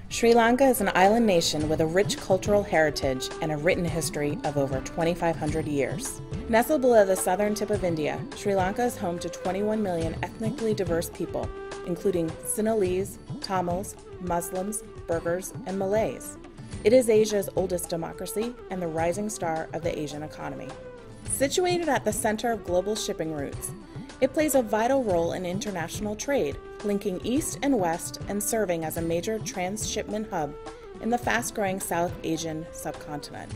Sri Lanka is an island nation with a rich cultural heritage and a written history of over 2,500 years. Nestled below the southern tip of India, Sri Lanka is home to 21 million ethnically diverse people, including Sinhalese, Tamils, Muslims, Burghers, and Malays. It is Asia's oldest democracy and the rising star of the Asian economy. Situated at the center of global shipping routes, it plays a vital role in international trade, linking East and West and serving as a major transshipment hub in the fast-growing South Asian subcontinent.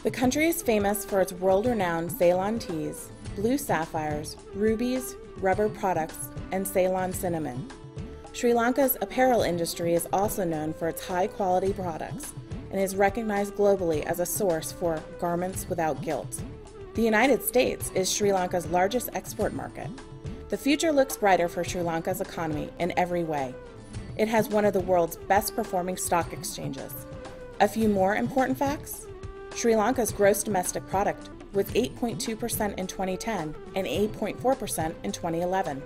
The country is famous for its world-renowned Ceylon teas, blue sapphires, rubies, rubber products, and Ceylon cinnamon. Sri Lanka's apparel industry is also known for its high-quality products and is recognized globally as a source for garments without guilt. The United States is Sri Lanka's largest export market. The future looks brighter for Sri Lanka's economy in every way. It has one of the world's best performing stock exchanges. A few more important facts: Sri Lanka's gross domestic product was 8.2% in 2010 and 8.4% in 2011.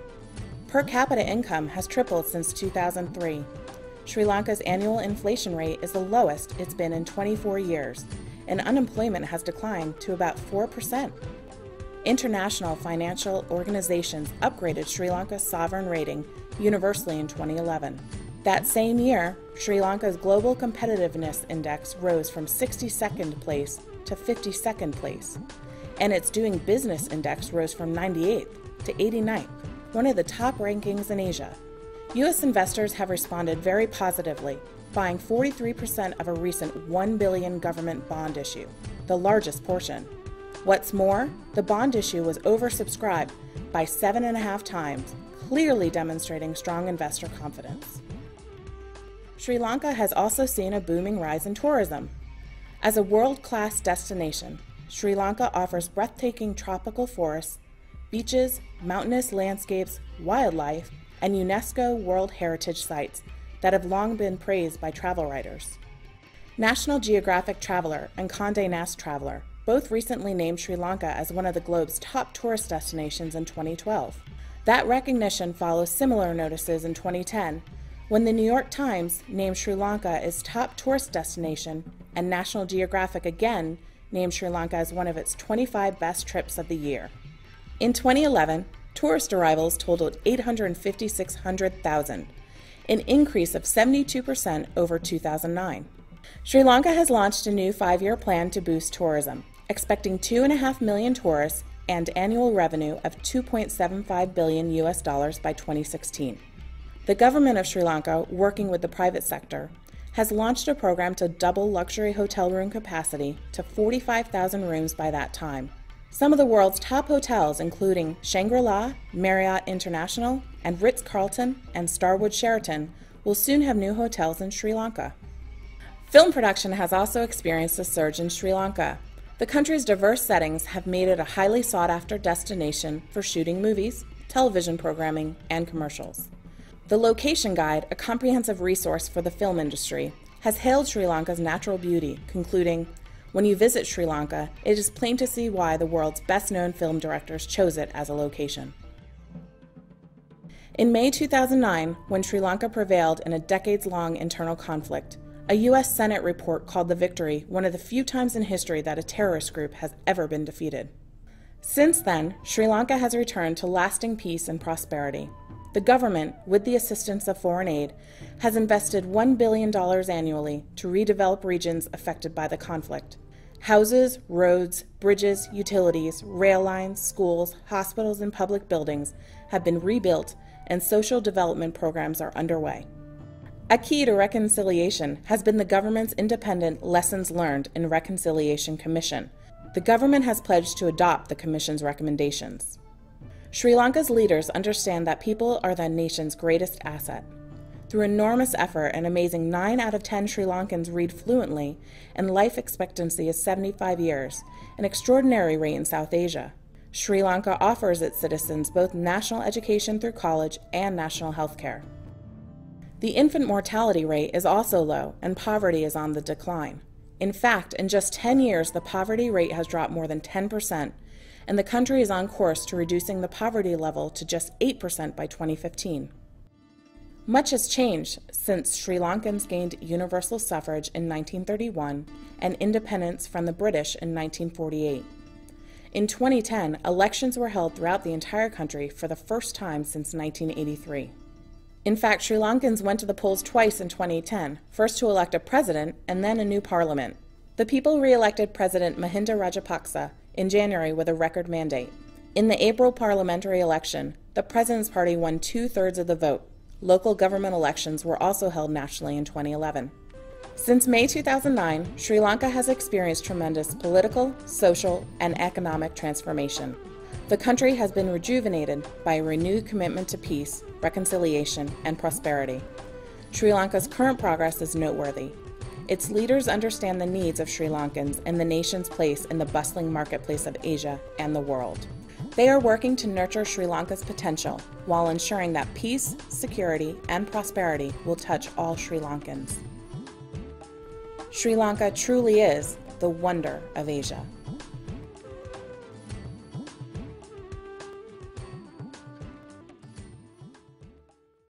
Per capita income has tripled since 2003. Sri Lanka's annual inflation rate is the lowest it's been in 24 years, and unemployment has declined to about 4%. International financial organizations upgraded Sri Lanka's sovereign rating universally in 2011. That same year, Sri Lanka's Global Competitiveness Index rose from 62nd place to 52nd place, and its Doing Business Index rose from 98th to 89th, one of the top rankings in Asia. U.S. investors have responded very positively, buying 43% of a recent $1 billion government bond issue, the largest portion. What's more, the bond issue was oversubscribed by 7.5 times, clearly demonstrating strong investor confidence. Sri Lanka has also seen a booming rise in tourism. As a world-class destination, Sri Lanka offers breathtaking tropical forests, beaches, mountainous landscapes, wildlife, and UNESCO World Heritage Sites that have long been praised by travel writers. National Geographic Traveler and Condé Nast Traveler both recently named Sri Lanka as one of the globe's top tourist destinations in 2012. That recognition follows similar notices in 2010, when the New York Times named Sri Lanka its top tourist destination, and National Geographic again named Sri Lanka as one of its 25 best trips of the year. In 2011, tourist arrivals totaled 856,000, an increase of 72% over 2009. Sri Lanka has launched a new 5-year plan to boost tourism, expecting 2.5 million tourists and annual revenue of $2.75 billion by 2016. The government of Sri Lanka, working with the private sector, has launched a program to double luxury hotel room capacity to 45,000 rooms by that time. Some of the world's top hotels, including Shangri-La, Marriott International, and Ritz-Carlton and Starwood Sheraton, will soon have new hotels in Sri Lanka. Film production has also experienced a surge in Sri Lanka. The country's diverse settings have made it a highly sought-after destination for shooting movies, television programming, and commercials. The Location Guide, a comprehensive resource for the film industry, has hailed Sri Lanka's natural beauty, concluding, "When you visit Sri Lanka, it is plain to see why the world's best-known film directors chose it as a location." In May 2009, when Sri Lanka prevailed in a decades-long internal conflict, a U.S. Senate report called the victory one of the few times in history that a terrorist group has ever been defeated. Since then, Sri Lanka has returned to lasting peace and prosperity. The government, with the assistance of foreign aid, has invested $1 billion annually to redevelop regions affected by the conflict. Houses, roads, bridges, utilities, rail lines, schools, hospitals, and public buildings have been rebuilt, and social development programs are underway. A key to reconciliation has been the government's independent Lessons Learned in Reconciliation Commission. The government has pledged to adopt the Commission's recommendations. Sri Lanka's leaders understand that people are the nation's greatest asset. Through enormous effort, an amazing 9 out of 10 Sri Lankans read fluently, and life expectancy is 75 years, an extraordinary rate in South Asia. Sri Lanka offers its citizens both national education through college and national health care. The infant mortality rate is also low, and poverty is on the decline. In fact, in just 10 years, the poverty rate has dropped more than 10%, and the country is on course to reducing the poverty level to just 8% by 2015. Much has changed since Sri Lankans gained universal suffrage in 1931 and independence from the British in 1948. In 2010, elections were held throughout the entire country for the first time since 1983. In fact, Sri Lankans went to the polls twice in 2010, first to elect a president and then a new parliament. The people re-elected President Mahinda Rajapaksa in January with a record mandate. In the April parliamentary election, the president's party won 2/3 of the vote. Local government elections were also held nationally in 2011. Since May 2009, Sri Lanka has experienced tremendous political, social, and economic transformation. The country has been rejuvenated by a renewed commitment to peace, reconciliation, and prosperity. Sri Lanka's current progress is noteworthy. Its leaders understand the needs of Sri Lankans and the nation's place in the bustling marketplace of Asia and the world. They are working to nurture Sri Lanka's potential while ensuring that peace, security, and prosperity will touch all Sri Lankans. Sri Lanka truly is the wonder of Asia.